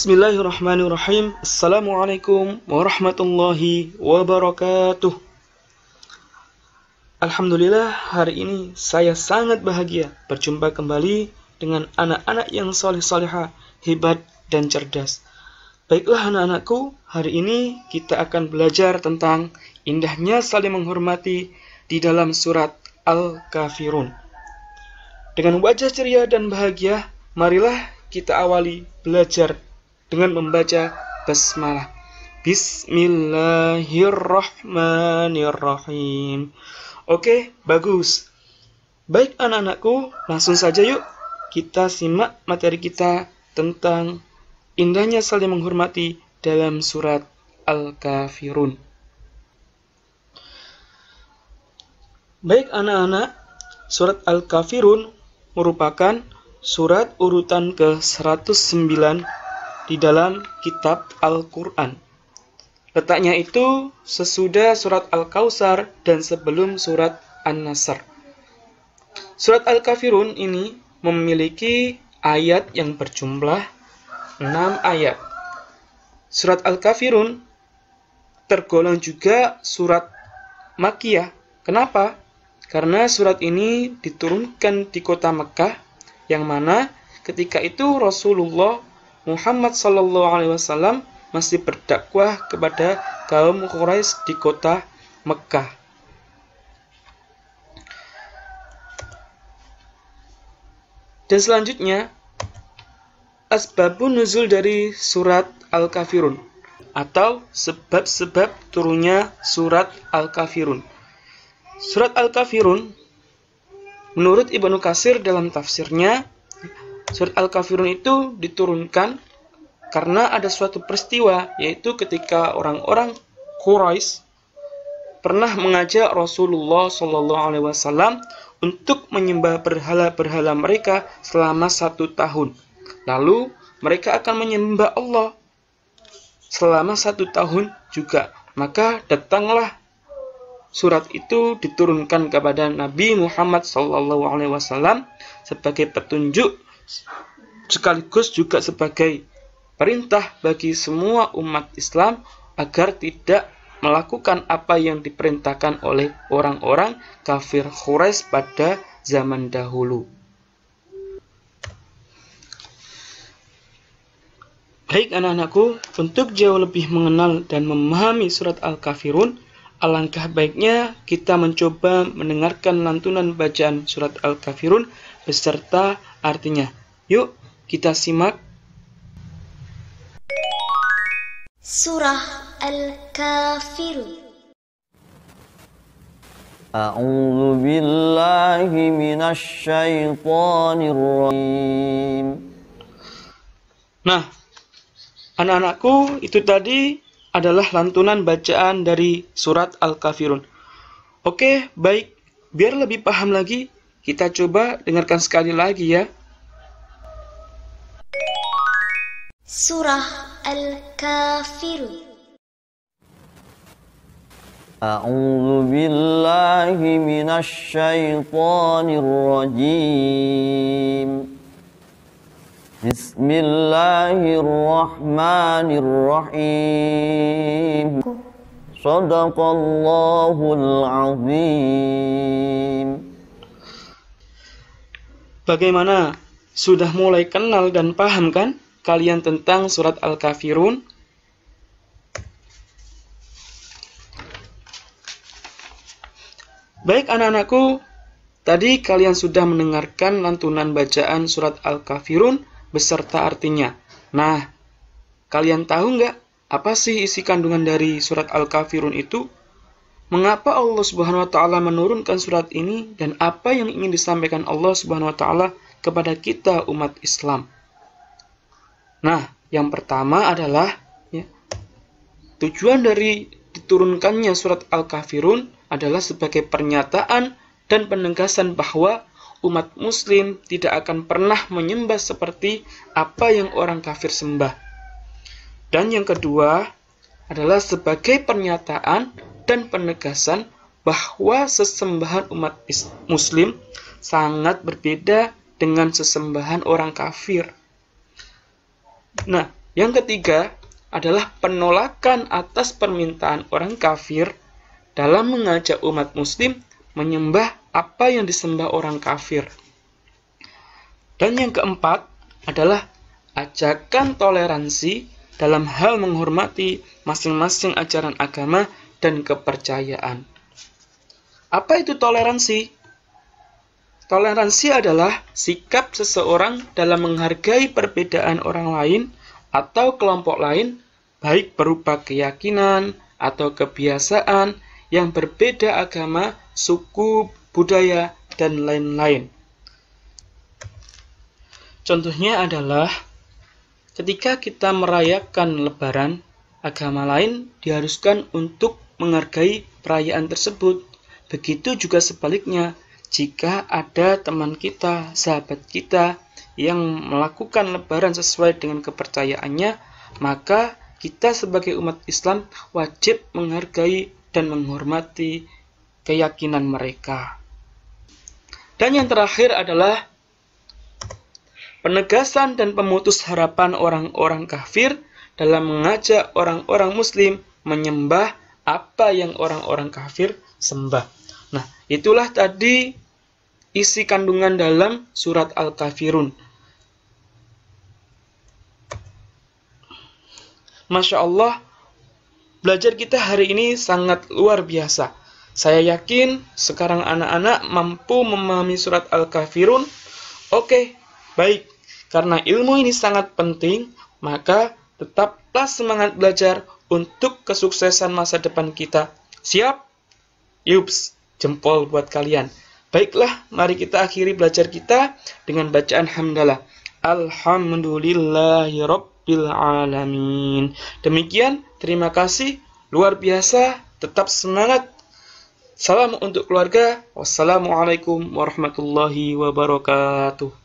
Bismillahirrahmanirrahim. Assalamualaikum warahmatullahi wabarakatuh. Alhamdulillah, hari ini saya sangat bahagia berjumpa kembali dengan anak-anak yang soleh-soleha, hebat dan cerdas. Baiklah anak-anakku, hari ini kita akan belajar tentang indahnya saling menghormati di dalam surat Al-Kafirun. Dengan wajah ceria dan bahagia, marilah kita awali belajar dengan membaca basmalah. Bismillahirrahmanirrahim. Oke, bagus. Baik anak-anakku, langsung saja yuk kita simak materi kita tentang indahnya saling menghormati dalam surat Al-Kafirun. Baik anak-anak, surat Al-Kafirun merupakan surat urutan ke-109 di dalam kitab Al-Quran. Letaknya itu sesudah surat Al-Kautsar dan sebelum surat An-Nasr. Surat Al-Kafirun ini memiliki ayat yang berjumlah 6 ayat. Surat Al-Kafirun tergolong juga surat Makkiyah. Kenapa? Karena surat ini diturunkan di kota Mekah, yang mana ketika itu Rasulullah Muhammad SAW masih berdakwah kepada kaum Quraisy di kota Mekah. Dan selanjutnya, asbabun nuzul dari surat Al-Kafirun atau sebab-sebab turunnya surat Al-Kafirun. Surat Al-Kafirun menurut Ibnu Katsir dalam tafsirnya, surat Al-Kafirun itu diturunkan karena ada suatu peristiwa, yaitu ketika orang-orang Quraisy pernah mengajak Rasulullah SAW untuk menyembah berhala-berhala mereka selama 1 tahun. Lalu mereka akan menyembah Allah selama 1 tahun juga. Maka datanglah surat itu diturunkan kepada Nabi Muhammad SAW sebagai petunjuk sekaligus juga sebagai perintah bagi semua umat Islam agar tidak melakukan apa yang diperintahkan oleh orang-orang kafir Quraisy pada zaman dahulu. Baik anak-anakku, untuk jauh lebih mengenal dan memahami surat Al-Kafirun, alangkah baiknya kita mencoba mendengarkan lantunan bacaan surat Al-Kafirun beserta artinya. Yuk, kita simak. Surah Al-Kafirun. A'udzu billahi minasy syaithanir rajim. Nah, anak-anakku, itu tadi adalah lantunan bacaan dari surat Al-Kafirun. Oke, baik. Biar lebih paham lagi, kita coba dengarkan sekali lagi ya. Surah Al-Kafirun. A'udzu billahi minasy syaithanir rajim. Bismillahirrahmanirrahim. Shadaqallahul azim. Bagaimana? Sudah mulai kenal dan paham kan kalian tentang surat Al-Kafirun? Baik anak-anakku, tadi kalian sudah mendengarkan lantunan bacaan surat Al-Kafirun beserta artinya. Nah, kalian tahu nggak apa sih isi kandungan dari surat Al-Kafirun itu? Mengapa Allah Subhanahu wa taala menurunkan surat ini dan apa yang ingin disampaikan Allah Subhanahu wa taala kepada kita umat Islam? Nah, yang pertama adalah tujuan dari diturunkannya surat Al-Kafirun adalah sebagai pernyataan dan penegasan bahwa umat muslim tidak akan pernah menyembah seperti apa yang orang kafir sembah. Dan yang kedua adalah sebagai pernyataan dan penegasan bahwa sesembahan umat muslim sangat berbeda dengan sesembahan orang kafir. Nah, Yang ketiga adalah penolakan atas permintaan orang kafir dalam mengajak umat muslim menyembah apa yang disembah orang kafir. Dan yang keempat adalah ajakan toleransi dalam hal menghormati masing-masing ajaran agama dan kepercayaan. Apa itu toleransi? Toleransi adalah sikap seseorang dalam menghargai perbedaan orang lain atau kelompok lain, baik berupa keyakinan atau kebiasaan yang berbeda agama, suku, budaya, dan lain-lain. Contohnya adalah ketika kita merayakan Lebaran, agama lain diharuskan untuk menghargai perayaan tersebut. Begitu juga sebaliknya, jika ada teman kita, sahabat kita yang melakukan Lebaran sesuai dengan kepercayaannya, maka kita sebagai umat Islam wajib menghargai dan menghormati keyakinan mereka. Dan yang terakhir adalah penegasan dan pemutus harapan orang-orang kafir dalam mengajak orang-orang muslim menyembah apa yang orang-orang kafir sembah. Nah, itulah tadi isi kandungan dalam surat Al-Kafirun. Masya Allah, belajar kita hari ini sangat luar biasa. Saya yakin sekarang anak-anak mampu memahami surat Al-Kafirun. Oke, baik. Karena ilmu ini sangat penting, maka tetaplah semangat belajar untuk kesuksesan masa depan kita. Siap? Yups, jempol buat kalian. Baiklah, mari kita akhiri belajar kita dengan bacaan hamdalah. Alhamdulillahirabbil alamin. Demikian, terima kasih, luar biasa, tetap semangat. Salam untuk keluarga. Wassalamualaikum warahmatullahi wabarakatuh.